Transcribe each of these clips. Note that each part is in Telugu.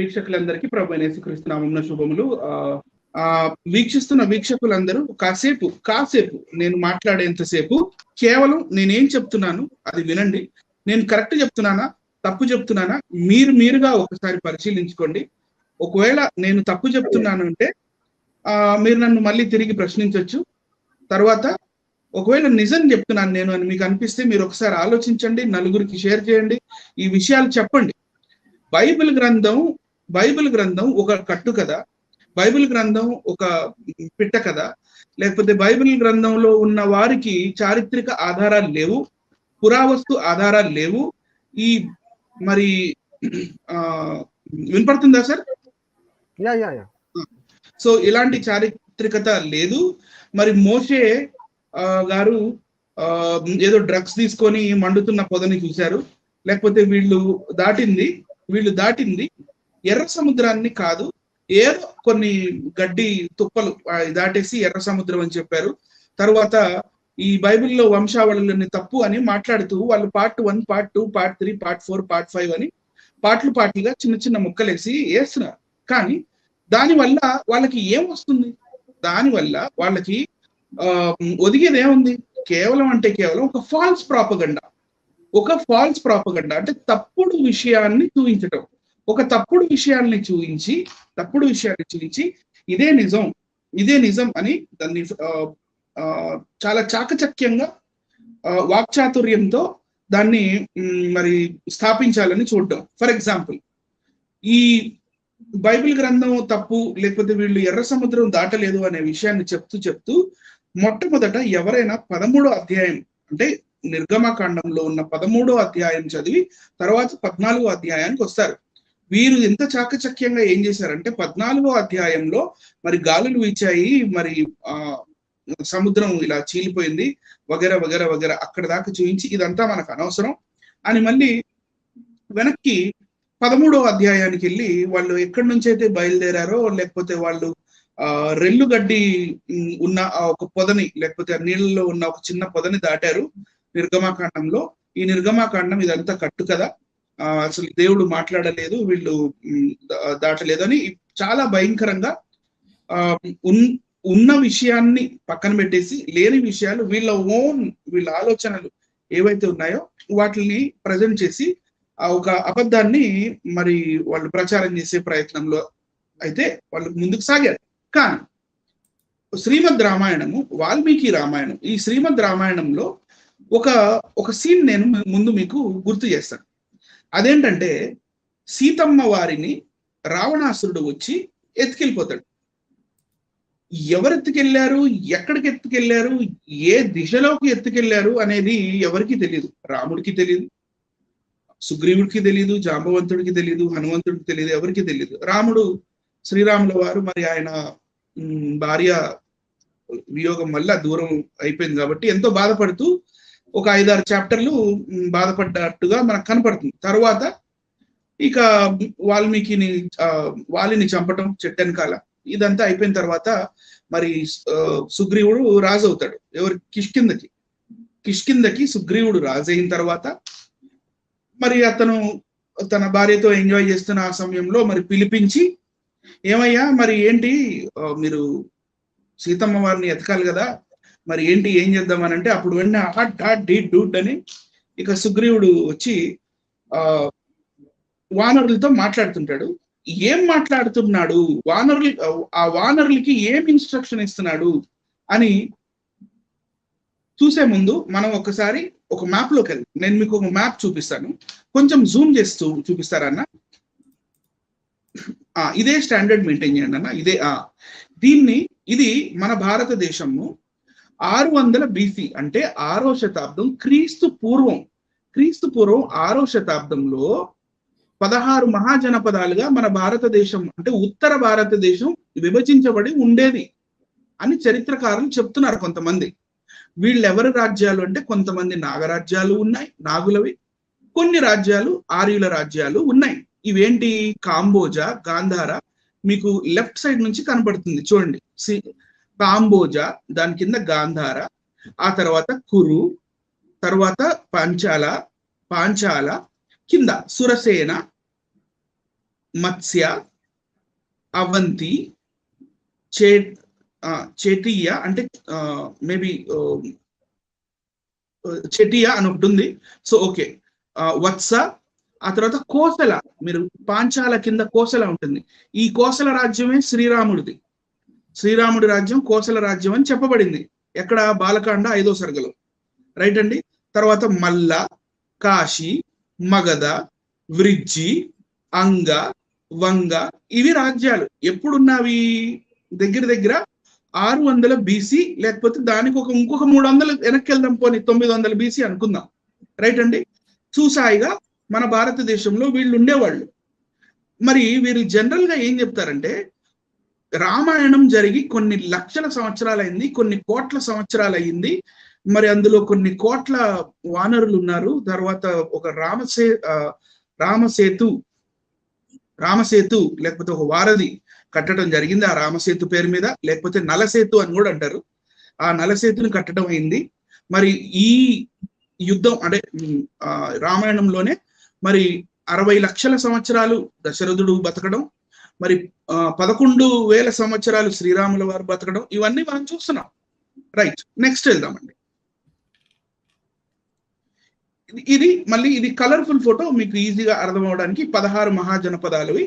వీక్షకులందరికీ ప్రభువైన యేసుక్రీస్తు నామమున శుభములు. వీక్షిస్తున్న వీక్షకులందరూ కాసేపు నేను మాట్లాడేంతసేపు కేవలం నేనేం చెప్తున్నాను అది వినండి. నేను కరెక్ట్ చెప్తున్నానా, తప్పు చెప్తున్నానా మీరుగా ఒకసారి పరిశీలించుకోండి. ఒకవేళ నేను తప్పు చెప్తున్నాను అంటే మీరు నన్ను మళ్ళీ తిరిగి ప్రశ్నించవచ్చు. తర్వాత ఒకవేళ నిజం చెప్తున్నాను నేను అని మీకు అనిపిస్తే మీరు ఒకసారి ఆలోచించండి, నలుగురికి షేర్ చేయండి, ఈ విషయాలు చెప్పండి. బైబిల్ గ్రంథం ఒక కట్టు కదా, బైబిల్ గ్రంథం ఒక పిట్ట కదా, లేకపోతే బైబిల్ గ్రంథంలో ఉన్న వారికి చారిత్రక ఆధారాలు లేవు, పురావస్తు ఆధారాలు లేవు. ఈ మరి వినపడుతుందా సార్? సో ఇలాంటి చారిత్రకత లేదు. మరి మోషే గారు ఏదో డ్రగ్స్ తీసుకొని మండుతున్న పొదని చూశారు, లేకపోతే వీళ్ళు దాటింది ఎర్ర సముద్రాన్ని కాదు, ఏదో కొన్ని గడ్డి తుప్పలు దాటేసి ఎర్ర సముద్రం అని చెప్పారు. తర్వాత ఈ బైబిల్లో వంశావళులని తప్పు అని మాట్లాడుతూ వాళ్ళు part 1, part 2, part 3, part 4, part 5 అని పార్ట్లుగా చిన్న ముక్కలేసి వేస్తున్నారు. కానీ దానివల్ల వాళ్ళకి ఏం వస్తుంది? దానివల్ల వాళ్ళకి ఒదిగేది ఏముంది? కేవలం ఒక ఫాల్స్ ప్రాపగండా, అంటే తప్పుడు విషయాన్ని చూపించటం. ఒక తప్పుడు విషయాన్ని చూపించి ఇదే నిజం అని దాన్ని చాలా చాకచక్యంగా వాక్చాతుర్యంతో దాన్ని మరి స్థాపించాలని చూడటం. ఫర్ ఎగ్జాంపుల్, ఈ బైబిల్ గ్రంథం తప్పు, లేకపోతే వీళ్ళు ఎర్ర సముద్రం దాటలేదు అనే విషయాన్ని చెప్తూ మొట్టమొదట ఎవరైనా 13వ అధ్యాయం అంటే నిర్గమకాండంలో ఉన్న 13వ అధ్యాయం చదివి తర్వాత 14వ అధ్యాయానికి వస్తారు. వీరు ఎంత చాకచక్యంగా ఏం చేశారంటే 14వ అధ్యాయంలో మరి గాలులు వీచాయి, మరి సముద్రం ఇలా చీలిపోయింది, వగేరా అక్కడ దాకా చూపించి ఇదంతా మనకు అనవసరం అని మళ్ళీ వెనక్కి 13వ అధ్యాయానికి వెళ్ళి వాళ్ళు ఎక్కడి నుంచి అయితే బయలుదేరారో, లేకపోతే వాళ్ళు రెల్లు గడ్డి ఉన్న ఒక పొదని, లేకపోతే నీళ్ళలో ఉన్న ఒక చిన్న పొదని దాటారు నిర్గమాకాండంలో. ఈ నిర్గమాకాండం ఇదంతా కట్టు కదా, అసలు దేవుడు మాట్లాడలేదు, వీళ్ళు దాటలేదు అని చాలా భయంకరంగా ఉన్న విషయాన్ని పక్కన పెట్టేసి లేని విషయాలు వీళ్ళ ఆలోచనలు ఏవైతే ఉన్నాయో వాటిని ప్రజెంట్ చేసి ఒక అబద్ధాన్ని మరి వాళ్ళు ప్రచారం చేసే ప్రయత్నంలో అయితే వాళ్ళు ముందుకు సాగారు. కానీ శ్రీమద్ రామాయణము, వాల్మీకి రామాయణం, ఈ శ్రీమద్ రామాయణంలో ఒక సీన్ నేను ముందు మీకు గుర్తు చేస్తాను. అదేంటంటే సీతమ్మ వారిని రావణాసురుడు వచ్చి ఎత్తుకెళ్ళిపోతాడు. ఎవరు ఎత్తుకెళ్లారు, ఎక్కడికి ఎత్తుకెళ్లారు, ఏ దిశలోకి ఎత్తుకెళ్లారు అనేది ఎవరికి తెలియదు. రాముడికి తెలియదు, సుగ్రీవుడికి తెలియదు, జాంబవంతుడికి తెలియదు, హనుమంతుడికి తెలియదు, ఎవరికి తెలియదు. శ్రీరాముల వారు మరి ఆయన భార్య వియోగం వల్ల దూరం అయిపోయింది కాబట్టి ఎంతో బాధపడుతూ ఒక 5-6 చాప్టర్లు బాధపడ్డట్టుగా మనకు కనపడుతుంది. తర్వాత ఇక వాలిని చంపటం చెట్టెనకాల ఇదంతా అయిపోయిన తర్వాత మరి సుగ్రీవుడు రాజు అవుతాడు. ఎవరు? కిష్కిందకి సుగ్రీవుడు రాజు అయిన తర్వాత మరి అతను తన భార్యతో ఎంజాయ్ చేస్తున్న ఆ సమయంలో మరి పిలిపించి, ఏమయ్యా మరి ఏంటి, మీరు సీతమ్మ వారిని ఎతకాలి కదా, మరి ఏంటి, ఏం చేద్దామని అంటే అప్పుడు వెంటనే డూడ్ అని ఇక సుగ్రీవుడు వచ్చి వానరులతో మాట్లాడుతుంటాడు. ఏం మాట్లాడుతున్నాడు, వానరులకి ఏం ఇన్స్ట్రక్షన్ ఇస్తున్నాడు అని చూసే ముందు మనం ఒకసారి ఒక మ్యాప్ లోకి వెళ్దాం. నేను మీకు ఒక మ్యాప్ చూపిస్తాను, కొంచెం జూమ్ చేస్తూ చూపిస్తారన్న. ఇదే స్టాండర్డ్ మెయింటైన్ చేయండి అన్న. ఇది మన భారతదేశము 600 BC అంటే 6వ శతాబ్దం క్రీస్తు పూర్వం 6వ శతాబ్దంలో 16 మహాజనపదాలుగా మన భారతదేశం అంటే ఉత్తర భారతదేశం విభజించబడి ఉండేది అని చరిత్రకారులు చెప్తున్నారు కొంతమంది. వీళ్ళెవరి రాజ్యాలు అంటే కొంతమంది నాగరాజ్యాలు ఉన్నాయి, నాగులవి, కొన్ని రాజ్యాలు ఆర్యుల రాజ్యాలు ఉన్నాయి. ఇవేంటి? కాంబోజా, గాంధార మీకు లెఫ్ట్ సైడ్ నుంచి కనపడుతుంది చూడండి. కాంబోజా, దాని కింద గాంధార, ఆ తర్వాత కురు, తర్వాత పాంచాల కింద సురసేన, మత్స్య, అవంతి, చేటియ అంటే మేబీ చెటియా అని ఒకటి ఉంది. సో ఓకే, వత్స, ఆ తర్వాత కోసల, మీరు పాంచాల కింద కోసల ఉంటుంది. ఈ కోసల రాజ్యమే శ్రీరాముడిది. శ్రీరాముడి రాజ్యం కోసల రాజ్యం అని చెప్పబడింది. ఎక్కడ? బాలకాండ 5వ సర్గలో. రైట్ అండి. తర్వాత మల్ల, కాశీ, మగధ, వృజ్జి, అంగ, వంగ, ఇవి రాజ్యాలు. ఎప్పుడున్నవి? దగ్గర దగ్గర 600 BC, లేకపోతే దానికి ఇంకొక 300 వెనక్కి వెళ్దాం, పోనీ 900 BC అనుకుందాం. రైట్ అండి. చూసాయిగా మన భారతదేశంలో వీళ్ళు ఉండేవాళ్ళు. మరి వీరు జనరల్ గా ఏం చెప్తారంటే, రామాయణం జరిగి కొన్ని లక్షల సంవత్సరాలు అయింది, కొన్ని కోట్ల సంవత్సరాలు అయింది, మరి అందులో కొన్ని కోట్ల వానరులు ఉన్నారు. తర్వాత ఒక రామసేతు లేకపోతే ఒక వారధి కట్టడం జరిగింది ఆ రామసేతు పేరు మీద, లేకపోతే నలసేతు అని కూడా అంటారు. ఆ నలసేతుని కట్టడం అయింది. మరి ఈ యుద్ధం అంటే రామాయణంలోనే మరి 60 లక్షల సంవత్సరాలు దశరథుడు బతకడం, మరి 11,000 సంవత్సరాలు శ్రీరాముల వారు బతకడం, ఇవన్నీ మనం చూస్తున్నాం. రైట్, నెక్స్ట్ వెళ్దామండి. ఇది కలర్ఫుల్ ఫోటో, మీకు ఈజీగా అర్థం అవడానికి 16 మహాజనపదాలవి.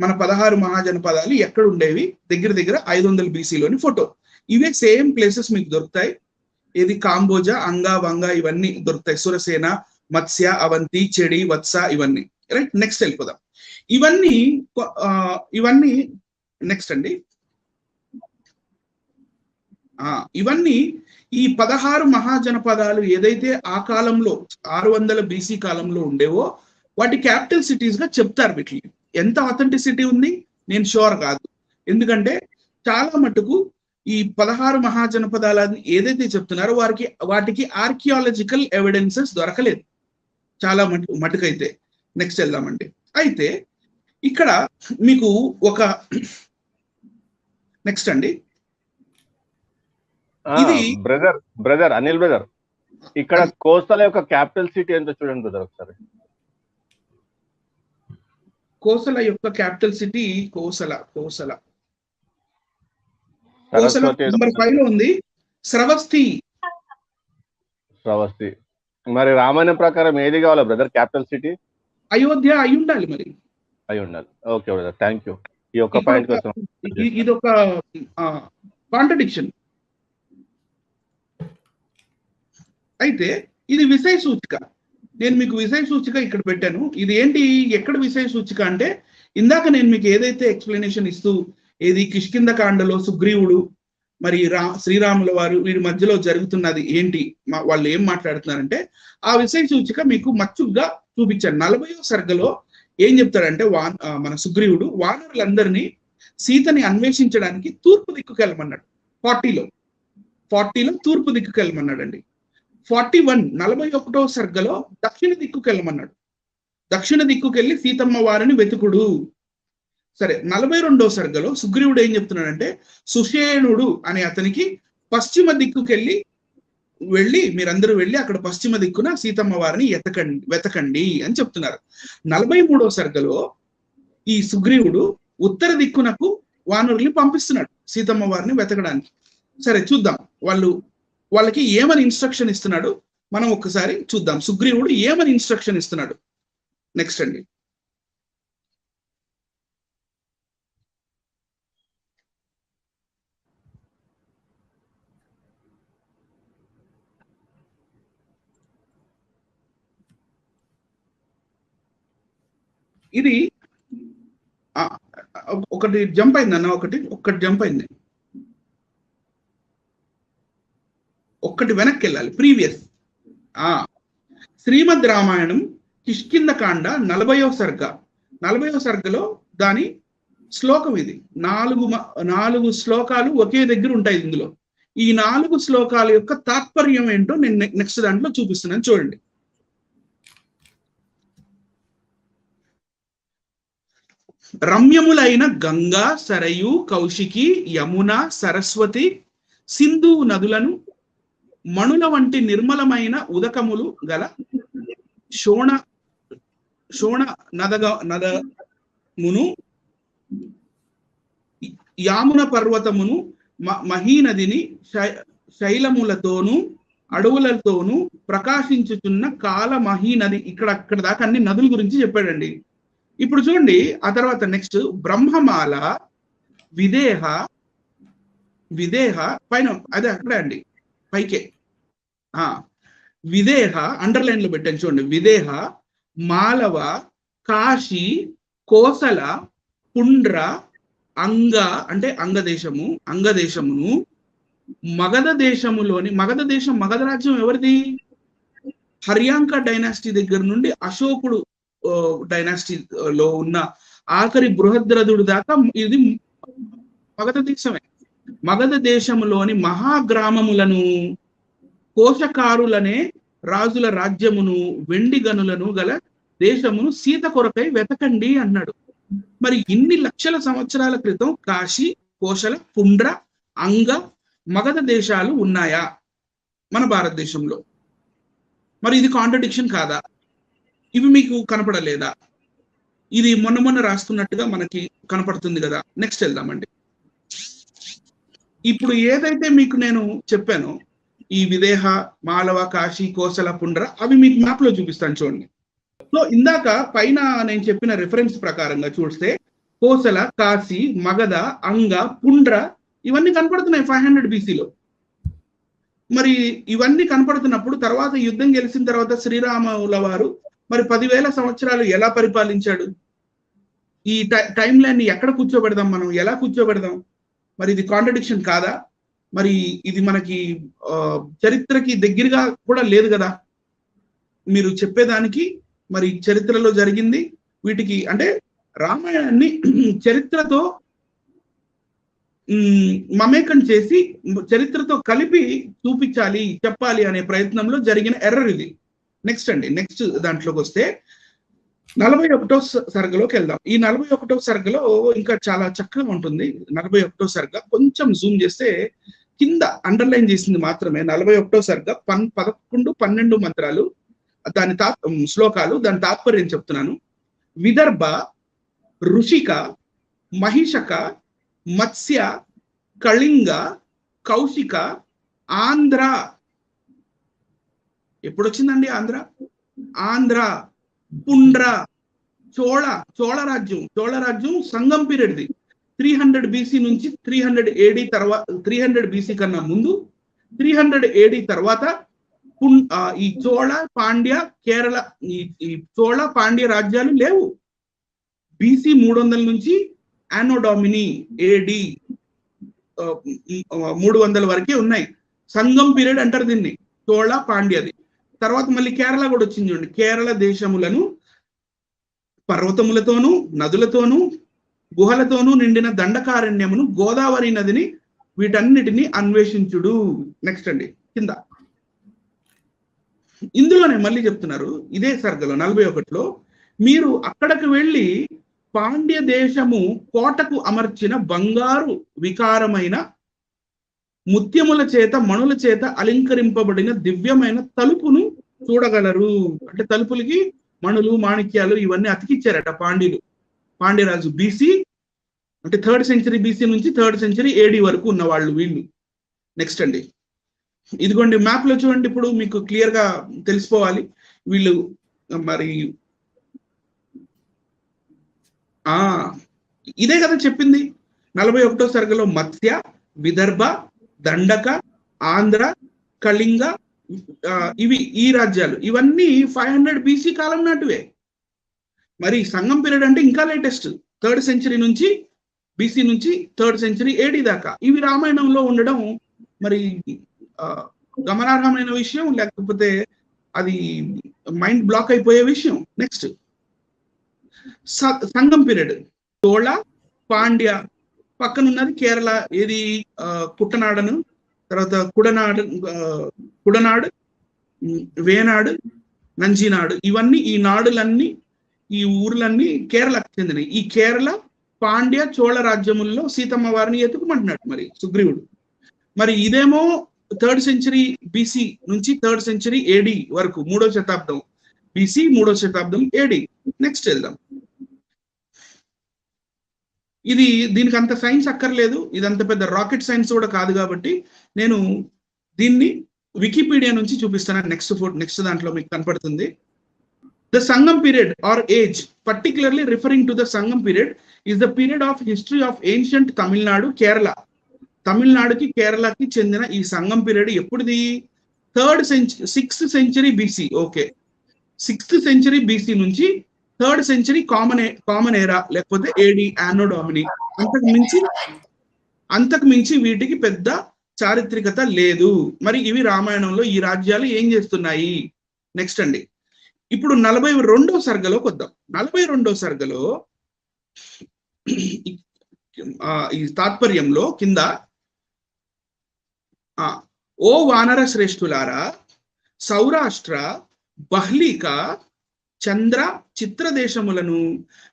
మన 16 మహాజనపదాలు ఎక్కడ ఉండేవి? దగ్గర దగ్గర 500 BCలోని ఫోటో. ఇవే సేమ్ ప్లేసెస్ మీకు దొరుకుతాయి. ఇది కాంబోజా, అంగా, వంగా ఇవన్నీ దొరుకుతాయి. సురసేన, మత్స్య, అవంతి, చెడి, వత్స ఇవన్నీ. రైట్, నెక్స్ట్ వెళ్ళిపోదాం. ఇవన్నీ నెక్స్ట్ అండి. ఇవన్నీ ఈ 16 మహాజనపదాలు ఏదైతే ఆ కాలంలో 600 BC కాలంలో ఉండేవో వాటి క్యాపిటల్ సిటీస్ గా చెప్తారు. వీటిని ఎంత అథెంటిసిటీ ఉంది నేను షూర్ కాదు, ఎందుకంటే చాలా మటుకు ఈ 16 మహాజనపదాలని ఏదైతే చెప్తున్నారో వాటికి ఆర్కియాలజికల్ ఎవిడెన్సెస్ దొరకలేదు చాలా మటుకైతే. నెక్స్ట్ వెళ్దామండి. అయితే ఇక్కడ మీకు ఒక నెక్స్ట్ అండి, ఇది బ్రదర్ అనిల్ బ్రదర్, ఇక్కడ కోసల యొక్క క్యాపిటల్ సిటీ ఎంత చూడండి బ్రదర్ ఒకసారి. కోసల యొక్క క్యాపిటల్ సిటీ కోసల నెంబర్ 5 లో ఉంది, శ్రవస్తి. మరి రామాయణం ప్రకారం ఏది కావాలా బ్రదర్ క్యాపిటల్ సిటీ? అయోధ్య అయి ఉండాలి, మరి అయి ఉండాలి. Okay brother, thank you. ఈ ఒక్క పాయింట్ కోసం ఇది ఒక కాంట్రడిక్షన్. అయితే ఇది విషయ సూచిక. నేను మీకు విషయ సూచిక ఇక్కడ పెట్టాను. ఇది ఏంటి, ఎక్కడ విషయ సూచిక అంటే, ఇందాక నేను మీకు ఏదైతే ఎక్స్ప్లెనేషన్ ఇస్తూ ఏది కిష్కింద కాండలో సుగ్రీవుడు మరి శ్రీరాముల వారు వీరి మధ్యలో జరుగుతున్నది ఏంటి, వాళ్ళు ఏం మాట్లాడుతున్నారంటే, ఆ విషయ సూచిక మీకు మచ్చుగ్గా చూపించాను. 40వ సర్గలో ఏం చెప్తాడంటే, మన సుగ్రీవుడు వానరులందరినీ సీతని అన్వేషించడానికి తూర్పు దిక్కుకు వెళ్ళమన్నాడు. 40లో తూర్పు దిక్కుకు వెళ్ళమన్నాడండి. 41వ సర్గలో దక్షిణ దిక్కుకు వెళ్ళమన్నాడు. దక్షిణ దిక్కుకెళ్ళి సీతమ్మ వారిని వెతుకుడు. సరే, 42వ సర్గలో సుగ్రీవుడు ఏం చెప్తున్నాడంటే, సుషేణుడు అనే అతనికి పశ్చిమ దిక్కుకెళ్ళి మీరందరూ వెళ్ళి అక్కడ పశ్చిమ దిక్కున సీతమ్మ వారిని వెతకండి అని చెప్తున్నారు. 43వ సర్గలో ఈ సుగ్రీవుడు ఉత్తర దిక్కునకు వానరుల్ని పంపిస్తున్నాడు సీతమ్మ వారిని వెతకడానికి. సరే చూద్దాం వాళ్ళకి ఏమని ఇన్స్ట్రక్షన్ ఇస్తున్నాడు మనం ఒక్కసారి చూద్దాం. సుగ్రీవుడు ఏమని ఇన్స్ట్రక్షన్ ఇస్తున్నాడు. నెక్స్ట్ అండి. ఇది ఒకటి జంప్ అయిందన్న, ఒక్కటి జంప్ అయింది, ఒక్కటి వెనక్కి వెళ్ళాలి. ప్రీవియస్ శ్రీమద్ రామాయణం కిష్కింద కాండ 40వ సర్గలో దాని శ్లోకం ఇది. 4 శ్లోకాలు ఒకే దగ్గర ఉంటాయి ఇందులో. ఈ 4 శ్లోకాల యొక్క తాత్పర్యం ఏంటో నేను నెక్స్ట్ దాంట్లో చూపిస్తున్నాను, చూడండి. రమ్యములైన గంగా, సరయు, కౌశికి, యమున, సరస్వతి, సింధు నదులను మణుల వంటి నిర్మలమైన ఉదకములు గల మును యామున పర్వతమును మహీనదిని శైలములతోనూ అడవులతోనూ ప్రకాశించుచున్న కాల మహీనది. ఇక్కడ దాకా అన్ని నదుల గురించి చెప్పాడండి. ఇప్పుడు చూడండి ఆ తర్వాత నెక్స్ట్ బ్రహ్మమాల విదేహ పైన అదే అక్కడే అండి పైకే విదేహ అండర్లైన్ లో పెట్టాను చూడండి. విదేహ మాలవ కాశీ కోసల పుండ్ర అంగ అంటే అంగదేశమును మగధ దేశములోని మగధ రాజ్యం ఎవరిది? హర్యాంక డైనాసిటీ దగ్గర నుండి అశోకుడు డైనాసిటీలో ఉన్న ఆఖరి బృహద్రథుడు దాకా ఇది మగధ దేశమే. మగధ దేశములోని మహాగ్రామములను కోశకారులనే రాజుల రాజ్యమును వెండి గనులను గల దేశమును సీత కొరకై వెతకండి అన్నాడు. మరి ఇన్ని లక్షల సంవత్సరాల క్రితం కాశీ కోశల పుండ్ర అంగ మగధ దేశాలు ఉన్నాయా మన భారతదేశంలో? మరి ఇది కాంట్రడిక్షన్ కాదా? ఇవి మీకు కనపడలేదా? ఇది మొన్న రాస్తున్నట్టుగా మనకి కనపడుతుంది కదా. నెక్స్ట్ వెళ్దామండి. ఇప్పుడు ఏదైతే మీకు నేను చెప్పానో ఈ విదేహ మాలవ కాశీ కోసల పుండ్ర అవి మీకు మ్యాప్ లో చూపిస్తాను చూడండి. సో ఇందాక పైన నేను చెప్పిన రిఫరెన్స్ ప్రకారంగా చూస్తే కోసల కాశీ మగధ అంగ పుండ్ర ఇవన్నీ కనపడుతున్నాయి 500 BCలో. మరి ఇవన్నీ కనపడుతున్నప్పుడు తర్వాత యుద్ధం గెలిచిన తర్వాత శ్రీరాముల వారు మరి 10,000 సంవత్సరాలు ఎలా పరిపాలించాడు? ఈ టైం లైన్ ఎక్కడ కూర్చోబెడదాం, మనం ఎలా కూర్చోబెడదాం? మరి ఇది కాంట్రడిక్షన్ కాదా? మరి ఇది మనకి చరిత్రకి దగ్గరగా కూడా లేదు కదా. మీరు చెప్పేదానికి మరి చరిత్రలో జరిగింది వీటికి అంటే రామాయణాన్ని చరిత్రతో మమేకం చేసి చరిత్రతో కలిపి చూపించాలి చెప్పాలి అనే ప్రయత్నంలో జరిగిన ఎర్రర్ ఇది. నెక్స్ట్ అండి, నెక్స్ట్ దాంట్లోకి వస్తే 41వ సర్గలోకి వెళ్దాం. ఈ 41వ సర్గలో ఇంకా చాలా చక్కగా ఉంటుంది. 41వ సర్గ కొంచెం జూమ్ చేస్తే కింద అండర్లైన్ చేసింది మాత్రమే 41వ సర్గ 11, 12 మంత్రాలు, దాని శ్లోకాలు, దాని తాత్పర్యం చెప్తున్నాను. విదర్భ, ఋషిక, మహిషక, మత్స్య, కళింగ, కౌశిక, ఆంధ్ర. ఎప్పుడు వచ్చిందండి ఆంధ్ర, పుండ్ర, చోళ రాజ్యం సంగం పీరియడ్ది 300 BC నుంచి 300 AD తర్వాత 300 BC కన్నా ముందు 300 AD తర్వాత ఈ చోళ పాండ్య కేరళ ఈ చోళ పాండ్య రాజ్యాలు లేవు. BC 300 నుంచి యానో డామిని AD 300 వరకే ఉన్నాయి. సంగం పీరియడ్ అంటారు దీన్ని, చోళ పాండ్యది. తర్వాత మళ్ళీ కేరళ కూడా వచ్చింది చూడండి. కేరళ దేశములను పర్వతములతోనూ నదులతోనూ గుహలతోనూ నిండిన దండకారణ్యమును గోదావరి నదిని వీటన్నిటిని అన్వేషించుడు. నెక్స్ట్ అండి కింద ఇందులోనే మళ్ళీ చెప్తున్నారు ఇదే సర్గలో 41లో, మీరు అక్కడికి వెళ్ళి పాండ్య దేశము కోటకు అమర్చిన బంగారు వికారమైన ముత్యముల చేత మణుల చేత అలంకరింపబడిన దివ్యమైన తలుపును చూడగలరు. అంటే తలుపులకి మణులు మాణిక్యాలు ఇవన్నీ అతికిచ్చారట పాండ్యరాజు. BC అంటే 3rd century BC నుంచి 3rd century AD వరకు ఉన్న వాళ్ళు వీళ్ళు. నెక్స్ట్ అండి, ఇదిగోండి మ్యాప్ లో చూడండి. ఇప్పుడు మీకు క్లియర్ గా తెలిసిపోవాలి వీళ్ళు మరి ఇదే కదా చెప్పింది 41వ సర్గలో. మత్స్య, విదర్భ, దండక, ఆంధ్ర, కళింగ ఇవి ఈ రాజ్యాలు ఇవన్నీ 500 BC కాలం నాటివే. మరి సంగం పీరియడ్ అంటే ఇంకా లేటెస్ట్ 3rd century నుంచి BC నుంచి 3rd century AD దాకా. ఇవి రామాయణంలో ఉండడం మరి గమనార్హమైన విషయం, లేకపోతే అది మైండ్ బ్లాక్ అయిపోయే విషయం. నెక్స్ట్ సంగం పీరియడ్ చోళ పాండ్య పక్కన ఉన్నది కేరళ, ఏది కుట్టనాడను, తర్వాత కుడనాడు, వేనాడు, నంజీనాడు, ఇవన్నీ ఈ నాడులన్నీ ఈ ఊర్లన్నీ కేరళకు చెందినవి. ఈ కేరళ పాండ్య చోళ రాజ్యముల్లో సీతమ్మ వారిని ఎత్తుకుమంటున్నాడు మరి సుగ్రీవుడు. మరి ఇదేమో 3rd century BC నుంచి 3rd century AD వరకు, 3వ శతాబ్దం BC 3వ శతాబ్దం AD. నెక్స్ట్ వెళ్దాం. దీనికి అంత సైన్స్ అక్కర్లేదు, ఇది అంత పెద్ద రాకెట్ సైన్స్ కూడా కాదు, కాబట్టి నేను దీన్ని వికీపీడియా నుంచి చూపిస్తాను. నెక్స్ట్ దాంట్లో మీకు కనపడుతుంది. The Sangam period or age, particularly referring to the Sangam period, is the period of history of ancient Tamil Nadu, Kerala. తమిళనాడుకి కేరళకి చెందిన ఈ సంగం పీరియడ్ ఎప్పుడుది? 6th century BC. Okay, 6th century BC నుంచి 3rd century కామన్ ఏరా లేకపోతే ఏడి యానో డామిని. అంతకు మించి వీటికి పెద్ద చారిత్రికత లేదు. మరి ఇవి రామాయణంలో ఈ రాజ్యాలు ఏం చేస్తున్నాయి? నెక్స్ట్ అండి, ఇప్పుడు 42వ సర్గలోకి వద్దాం. 42వ సర్గలో ఈ తాత్పర్యంలో కింద ఓ వానర శ్రేష్ఠులారా, సౌరాష్ట్ర, బహ్లీక, చంద్ర, చిత్రదేశములను,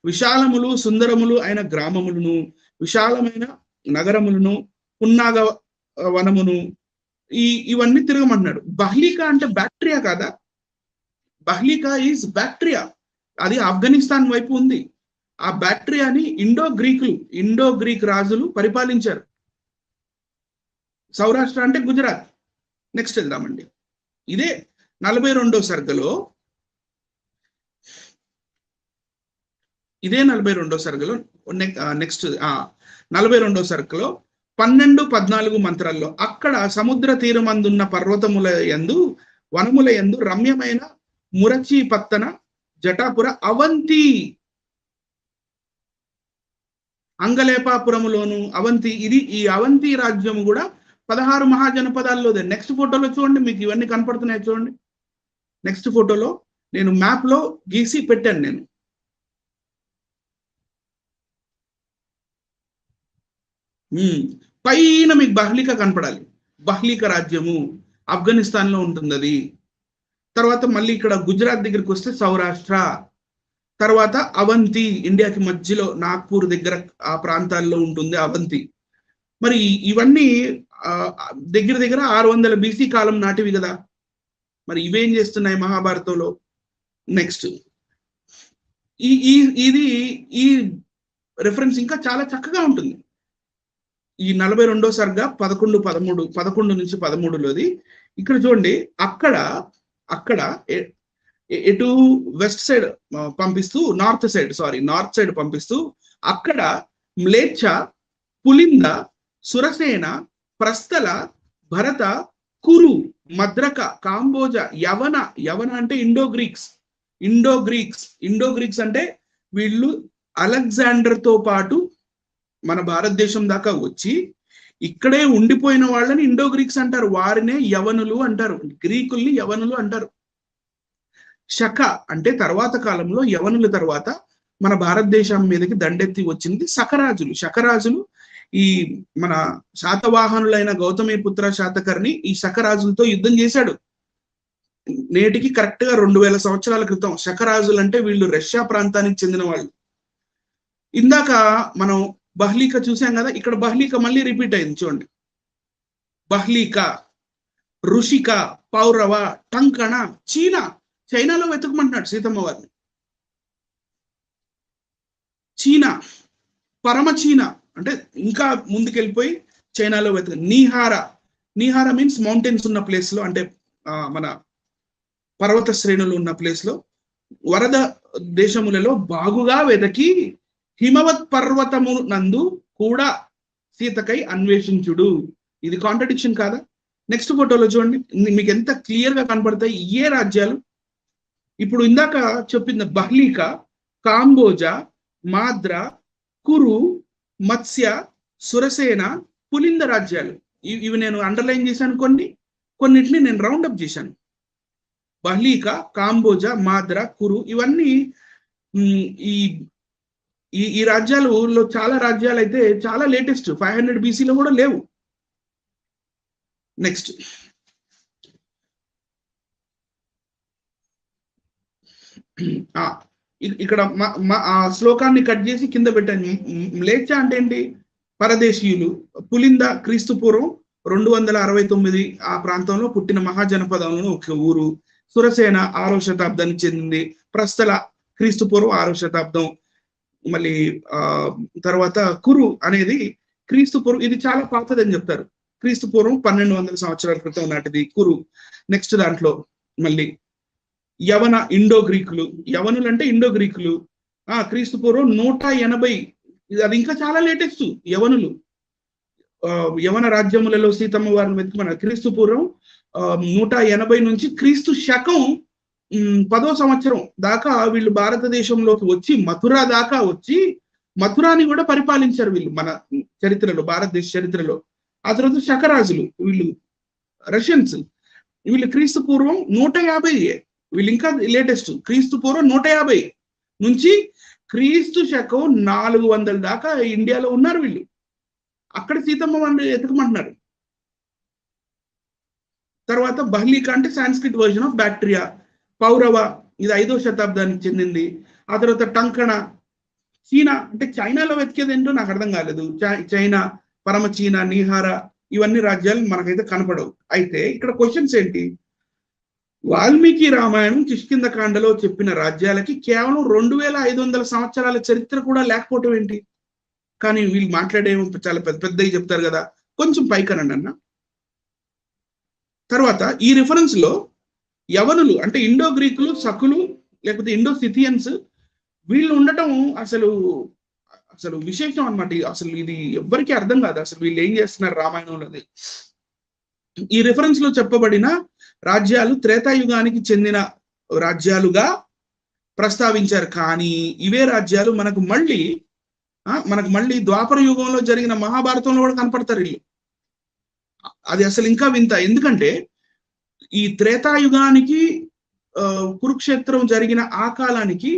విశాలములు సుందరములు అయిన గ్రామములను, విశాలమైన నగరములను, పున్నాగ వనమును, ఇవన్నీ తిరగమంటున్నాడు. బహ్లీక అంటే బ్యాక్టీరియా కాదా? బహ్లీక ఈజ్ బ్యాక్టీరియా. అది ఆఫ్ఘనిస్తాన్ వైపు ఉంది. ఆ బ్యాక్టీరియాని ఇండో గ్రీక్ రాజులు పరిపాలించారు. సౌరాష్ట్ర అంటే గుజరాత్. నెక్స్ట్ వెళ్దామండి. ఇదే 42వ సర్గలో నెక్స్ట్ 42వ సర్గలో 12-14 మంత్రాల్లో అక్కడ సముద్ర తీరమందున్న పర్వతముల యందు వనముల యందు రమ్యమైన మురచి పత్తన జటాపుర అవంతి అంగలేపాపురములోను అవంతి. ఈ అవంతి రాజ్యము కూడా 16 మహాజనపదాల్లోదే. నెక్స్ట్ ఫోటోలో చూడండి, మీకు ఇవన్నీ కనపడుతున్నాయి చూడండి. నెక్స్ట్ ఫోటోలో నేను మ్యాప్ లో గీసి పెట్టాను. నేను పైన మీకు బహ్లీక కనపడాలి. బహ్లీక రాజ్యము ఆఫ్ఘనిస్తాన్ లో ఉంటుంది అది. తర్వాత మళ్ళీ ఇక్కడ గుజరాత్ దగ్గరికి వస్తే సౌరాష్ట్ర, తర్వాత అవంతి ఇండియాకి మధ్యలో నాగ్పూర్ దగ్గర ఆ ప్రాంతాల్లో ఉంటుంది అవంతి. మరి ఇవన్నీ దగ్గర 600 BC కాలం నాటివి కదా. మరి ఇవేం చేస్తున్నాయి మహాభారతంలో? నెక్స్ట్ ఈ రెఫరెన్స్ ఇంకా చాలా చక్కగా ఉంటుంది. ఈ 42వ సర్గ 11 నుంచి 13లోది. ఇక్కడ చూడండి, అక్కడ ఎటు వెస్ట్ సైడ్ పంపిస్తూ నార్త్ సైడ్ పంపిస్తూ అక్కడ మ్లేచ్ఛ, పులింద, సురసేన, ప్రస్థల, భరత, కురు, మద్రక, కాంబోజ, యవన అంటే ఇండో గ్రీక్స్ అంటే వీళ్ళు అలెగ్జాండర్ తో పాటు మన భారతదేశం దాకా వచ్చి ఇక్కడే ఉండిపోయిన వాళ్ళని ఇండో గ్రీక్స్ అంటారు. వారినే యవనులు అంటారు. గ్రీకుల్ని యవనులు అంటారు. శక అంటే తర్వాత కాలంలో యవనుల తర్వాత మన భారతదేశం మీదకి దండెత్తి వచ్చింది శకరాజులు. ఈ మన శాతవాహనులైన గౌతమిపుత్ర శాతకర్ణి ఈ శకరాజులతో యుద్ధం చేశాడు. నేటికి కరెక్ట్ గా 2000 సంవత్సరాల క్రితం. శకరాజులు అంటే వీళ్ళు రష్యా ప్రాంతానికి చెందిన వాళ్ళు. ఇందాక మనం బహ్లీక చూసాం కదా, ఇక్కడ బహ్లీక మళ్ళీ రిపీట్ అయింది చూడండి. బహ్లీక, ఋషిక, పౌరవ, టంకణ, చైనాలో వెతుకమంటున్నాడు సీతమ్మ వారిని. పరమ చీనా అంటే ఇంకా ముందుకెళ్ళిపోయి చైనాలో వెతుక. నీహార మీన్స్ మౌంటైన్స్ ఉన్న ప్లేస్ లో, అంటే మన పర్వత శ్రేణులు ఉన్న ప్లేస్ లో, వరద దేశములలో బాగుగా వెతకి హిమవత్ పర్వతము నందు కూడా సీతకై అన్వేషించుడు. ఇది కాంట్రడిక్షన్ కాదా? నెక్స్ట్ ఫోటోలో చూడండి, మీకు ఎంత క్లియర్ గా కనపడతాయి ఏ రాజ్యాలు. ఇప్పుడు ఇందాక చెప్పింది బహ్లీక, కాంబోజ, మాద్ర, కురు, మత్స్య, సురసేన, పులింద రాజ్యాలు. ఇవి నేను అండర్లైన్ చేశాను, కొన్నిటిని నేను రౌండప్ చేశాను. బహ్లీక, కాంబోజ, మాద్ర, కురు ఇవన్నీ ఈ రాజ్యాలలో చాలా రాజ్యాలు అయితే చాలా లేటెస్ట్ 500 BCలో కూడా లేవు. నెక్స్ట్ ఇక్కడ ఆ శ్లోకాన్ని కట్ చేసి కింద పెట్టాను. మ్లేచ్ఛ అంటే ఏంటి? పరదేశీయులు. పులింద క్రీస్తు పూర్వం 269 ఆ ప్రాంతంలో పుట్టిన మహాజనపదంలో ఒక ఊరు. సురసేన 6వ శతాబ్దానికి చెందింది. ప్రస్థల క్రీస్తు పూర్వం 6వ శతాబ్దం. మళ్ళీ తర్వాత కురు అనేది క్రీస్తు పూర్వం, ఇది చాలా పాతదని చెప్తారు. క్రీస్తు పూర్వం 1200 సంవత్సరాల క్రితం నాటిది కురు. నెక్స్ట్ దాంట్లో మళ్ళీ యవన, ఇండో గ్రీకులు. యవనులు అంటే ఇండో గ్రీకులు. క్రీస్తు పూర్వం 180, అది ఇంకా చాలా లేటెస్ట్. యవనులు యవన రాజ్యములలో సీతమ్మ వారిని వెతుకుమన్నారు. క్రీస్తు పూర్వం 180 నుంచి క్రీస్తు శకం 10వ సంవత్సరం దాకా వీళ్ళు భారతదేశంలోకి వచ్చి మథురా దాకా వచ్చి మథురాని కూడా పరిపాలించారు వీళ్ళు మన చరిత్రలో, భారతదేశ చరిత్రలో. ఆ తర్వాత శకరాజులు, వీళ్ళు రష్యన్స్, వీళ్ళు క్రీస్తు పూర్వం 150, వీళ్ళు ఇంకా లేటెస్ట్. క్రీస్తు పూర్వం 150 నుంచి క్రీస్తు శకం 400 దాకా ఇండియాలో ఉన్నారు వీళ్ళు. అక్కడ సీతమ్మ వారిని ఎతకమంటున్నారు. తర్వాత బహ్లీక అంటే Sanskrit version of bacteria. Paurava, ఇది 5వ శతాబ్దానికి చెందింది. ఆ తర్వాత టంకణ. చీనా అంటే చైనాలో వెతికేది ఏంటో నాకు అర్థం కాలేదు. చైనా, పరమ చీనా, నీహార, ఇవన్నీ రాజ్యాలు మనకైతే కనపడవు. అయితే ఇక్కడ క్వశ్చన్స్ ఏంటి? వాల్మీకి రామాయణం కిష్కింధకాండలో చెప్పిన రాజ్యాలకి కేవలం 2500 సంవత్సరాల చరిత్ర కూడా లేకపోవటం ఏంటి? కానీ వీళ్ళు మాట్లాడేమో చాలా పెద్ద పెద్దవి చెప్తారు కదా. కొంచెం పైకనండి అన్న. తర్వాత ఈ రిఫరెన్స్ లో యవనులు అంటే ఇండో గ్రీకులు, సకులు, లేకపోతే ఇండో సిథియన్స్, వీళ్ళు ఉండటం అసలు విశేషం అన్నమాట. అసలు ఇది ఎవ్వరికీ అర్థం కాదు అసలు వీళ్ళు ఏం చేస్తున్నారు రామాయణంలో. ఈ రిఫరెన్స్ లో చెప్పబడిన రాజ్యాలు త్రేతాయుగానికి చెందిన రాజ్యాలుగా ప్రస్తావించారు. కానీ ఇవే రాజ్యాలు మనకు మళ్ళీ ద్వాపర యుగంలో జరిగిన మహాభారతంలో కూడా కనపడతారు వీళ్ళు. అది అసలు ఇంకా వింత. ఎందుకంటే ఈ త్రేతాయుగానికి కురుక్షేత్రం జరిగిన ఆ కాలానికి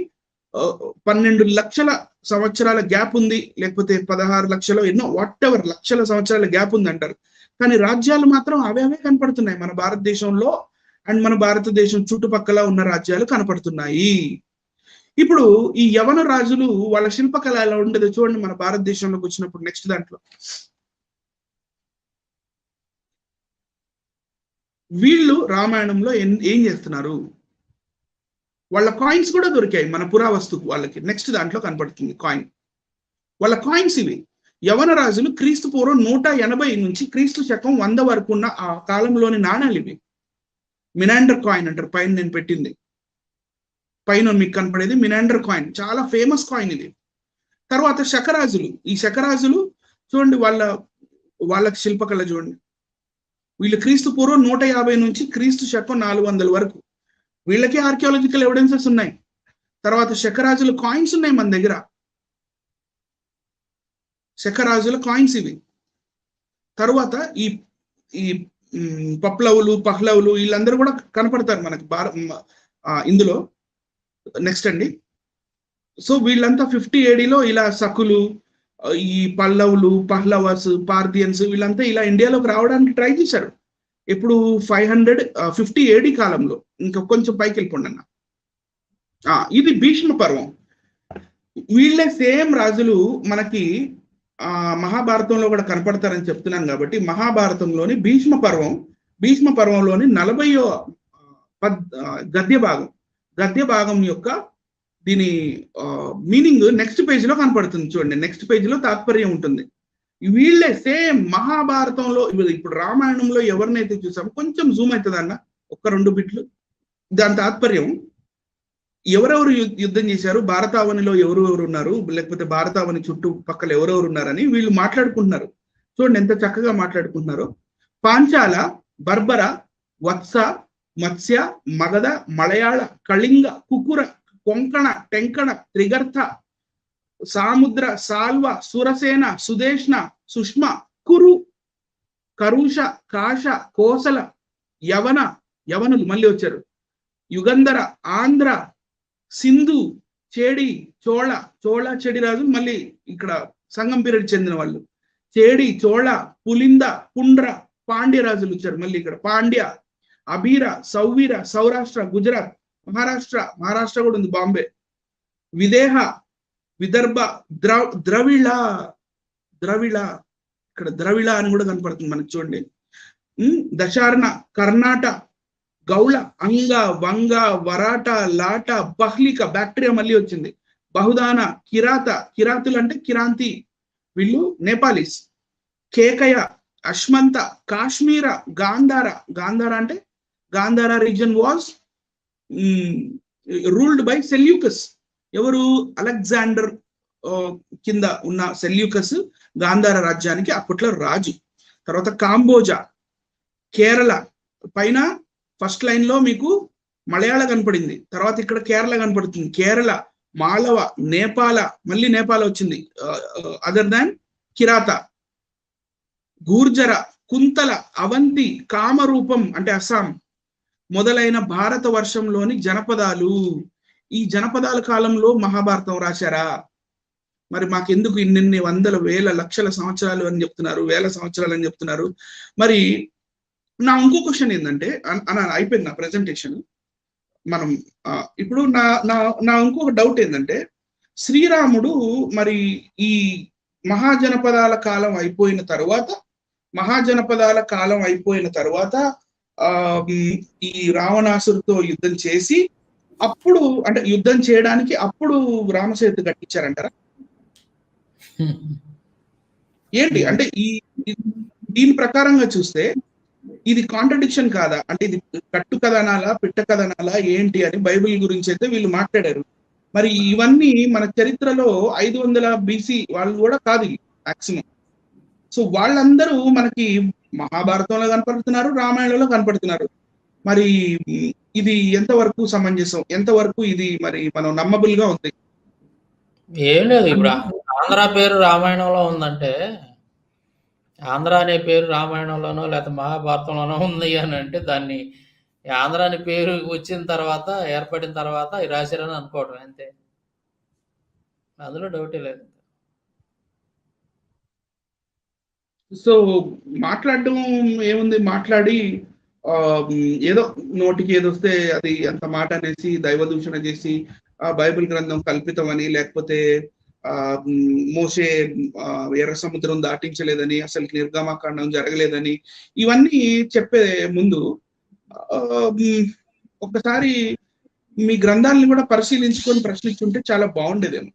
12 లక్షల సంవత్సరాల గ్యాప్ ఉంది, లేకపోతే 16 లక్షలు, ఎన్నో వాటెవర్ లక్షల సంవత్సరాల గ్యాప్ ఉంది అంటారు. కానీ రాజ్యాలు మాత్రం అవే కనపడుతున్నాయి మన భారతదేశంలో. అండ్ మన భారతదేశం చుట్టుపక్కల ఉన్న రాజ్యాలు కనపడుతున్నాయి. ఇప్పుడు ఈ యవన రాజులు వాళ్ళ శిల్పకళ ఎలా ఉండేదో చూడండి మన భారతదేశంలోకి వచ్చినప్పుడు. నెక్స్ట్ దాంట్లో వీళ్ళు రామాయణంలో ఏం చేస్తున్నారు? వాళ్ళ కాయిన్స్ కూడా దొరికాయి మన పురావస్తుకు వాళ్ళకి. నెక్స్ట్ దాంట్లో కనపడుతుంది కాయిన్. వాళ్ళ కాయిన్స్ ఇవి. యవన రాజులు క్రీస్తు పూర్వం 180 నుంచి క్రీస్తు శకం 100 వరకు ఉన్న ఆ కాలంలోని నాణాలు ఇవి. మినాండర్ కాయిన్ అంటారు. పైన నేను పెట్టింది, పైన మీకు కనపడేది మినాండర్ కాయిన్. చాలా ఫేమస్ కాయిన్ ఇది. తర్వాత శకరాజులు. ఈ శకరాజులు చూడండి వాళ్ళకి శిల్పకళ చూడండి. వీళ్ళు క్రీస్తు పూర్వం 150 నుంచి క్రీస్తు శకం 400 వరకు. వీళ్ళకి ఆర్కియాలజికల్ ఎవిడెన్సెస్ ఉన్నాయి. తర్వాత శకరాజుల కాయిన్స్ ఉన్నాయి మన దగ్గర. శకరాజుల కాయిన్స్ ఇవి. తరువాత ఈ పహ్లవులు వీళ్ళందరూ కూడా కనపడతారు మనకి ఇందులో. నెక్స్ట్ అండి. సో వీళ్ళంతా 50 AD లో ఇలా సకులు, ఈ పల్లవులు, పహ్లవర్స్, పార్థియన్స్ వీళ్ళంతా ఇలా ఇండియాలోకి రావడానికి ట్రై చేశారు. ఇప్పుడు 550 AD కాలంలో. ఇంకా కొంచెం పైకి వెళ్ళిపోండి అన్న. ఇది భీష్మ పర్వం. వీళ్ళే సేమ్ రాజులు మనకి మహాభారతంలో కూడా కనపడతారని చెప్తున్నాను కాబట్టి మహాభారతంలోని భీష్మ పర్వంలోని 40వ గద్య భాగం యొక్క దీని మీనింగ్ నెక్స్ట్ పేజ్ లో కనపడుతుంది చూడండి. నెక్స్ట్ పేజ్ లో తాత్పర్యం ఉంటుంది. వీళ్ళే సేమ్ మహాభారతంలో, ఇప్పుడు రామాయణంలో ఎవరినైతే చూసామో కొంచెం జూమ్ అవుతుంది అన్న, 1-2 బిట్లు. దాని తాత్పర్యం ఎవరెవరు యుద్ధం చేశారు, భారతావనిలో ఎవరెవరు ఉన్నారు, లేకపోతే భారతావని చుట్టుపక్కల ఎవరెవరు ఉన్నారని వీళ్ళు మాట్లాడుకుంటున్నారు. చూడండి ఎంత చక్కగా మాట్లాడుకుంటున్నారో. పాంచాల, బర్బర, వత్స, మత్స్య, మగధ, మలయాళ, కళింగ, కుకుర, కొంకణ, టెంకణ, త్రిగర్థ, సాముద్ర, సాల్వ, సురసేన, సుదేష్ణ, సుష్మ, కురు, కరుష, కాష, కోసల, యవనులు మళ్ళీ వచ్చారు, యుగంధర, ఆంధ్ర, సింధు, చేడి, చోళ చెడి రాజులు మళ్ళీ ఇక్కడ సంగం పీరియడ్ చెందిన వాళ్ళు. చేడి, చోళ, పులింద, పుండ్ర, పాండ్య రాజులు వచ్చారు మళ్ళీ ఇక్కడ. పాండ్య, అబీర, సౌవీర, సౌరాష్ట్ర, గుజరాత్, మహారాష్ట్ర కూడా ఉంది, బాంబే, విదేహ, విదర్భ, ద్రవిళ, ఇక్కడ ద్రవిళ అని కూడా కనపడుతుంది మనకి చూడండి. దశార్ణ, కర్ణాట, గౌళ, అంగ, వంగ, వరాట, లాట, బహ్లిక, బ్యాక్టీరియా మళ్ళీ వచ్చింది, బహుదాన, కిరాతులు అంటే కిరాంతి, వీళ్ళు నేపాలీస్, కేకయ, అష్మంత, కాశ్మీర, గాంధార అంటే Gandhara reason was ruled by Seleucus. ఎవరు? అలెగ్జాండర్ కింద ఉన్న సెల్యూకస్ గాంధార రాజ్యానికి అప్పట్లో రాజు. తర్వాత కాంబోజా, కేరళ, పైన ఫస్ట్ లైన్ లో మీకు మలయాళ కనపడింది, తర్వాత ఇక్కడ కేరళ కనపడుతుంది. కేరళ, మాళవ, నేపాల, మళ్ళీ నేపాల వచ్చింది అదర్ దాన్ కిరాత, గూర్జర, కుంతల, అవంతి, కామరూపం అంటే అస్సాం మొదలైన భారత వర్షంలోని జనపదాలు. ఈ జనపదాల కాలంలో మహాభారతం రాశారా? మరి మాకెందుకు ఇన్ని వందల వేల లక్షల సంవత్సరాలు అని చెప్తున్నారు, వేల సంవత్సరాలు అని చెప్తున్నారు? మరి నా ఇంకో క్వశ్చన్ ఏంటంటే, అయిపోయింది నా ప్రెజెంటేషన్. మనం ఇప్పుడు నా ఇంకొక డౌట్ ఏంటంటే, శ్రీరాముడు మరి ఈ మహాజనపదాల కాలం అయిపోయిన తరువాత ఈ రావణాసురుతో యుద్ధం చేసి అప్పుడు అంటే యుద్ధం చేయడానికి అప్పుడు రామసేతు కట్టించారంటారా? ఏంటి అంటే దీని ప్రకారంగా చూస్తే ఇది కాంట్రడిక్షన్ కాదా? అంటే ఇది కట్టు కథనాలా, పిట్ట కథనాలా ఏంటి అని బైబిల్ గురించి అయితే వీళ్ళు మాట్లాడారు. మరి ఇవన్నీ మన చరిత్రలో 500 BC వాళ్ళు కూడా కాదు మాక్సిమం. సో వాళ్ళందరూ మనకి మహాభారతంలో కనపడుతున్నారు, రామాయణంలో కనపడుతున్నారు. మరి ఇది ఎంతవరకు సమంజసం, ఎంతవరకు ఇది మరి మనం నమ్మబుల్ గా ఉంది? ఏం లేదు, ఇప్పుడు ఆంధ్ర పేరు రామాయణంలో ఉందంటే, ఆంధ్ర అనే పేరు రామాయణంలోనో లేకపోతే మహాభారతంలోనో ఉంది అని అంటే దాన్ని ఆంధ్ర అనే పేరు వచ్చిన తర్వాత, ఏర్పడిన తర్వాత రాశారని అనుకోవడం అంతే, అందులో డౌటే లేదు. సో మాట్లాడడం ఏముంది, మాట్లాడి ఏదో నోటికి ఏదొస్తే అది అంత మాట అనేసి దైవ దూషణ చేసి ఆ బైబిల్ గ్రంథం కల్పితం అని, లేకపోతే మోసే ఎర్ర సముద్రం దాటించలేదని, అసలు నిర్గమకాండం జరగలేదని, ఇవన్నీ చెప్పే ముందు ఒకసారి మీ గ్రంథాలను కూడా పరిశీలించుకొని ప్రశ్నించుంటే చాలా బాగుండేదేమో.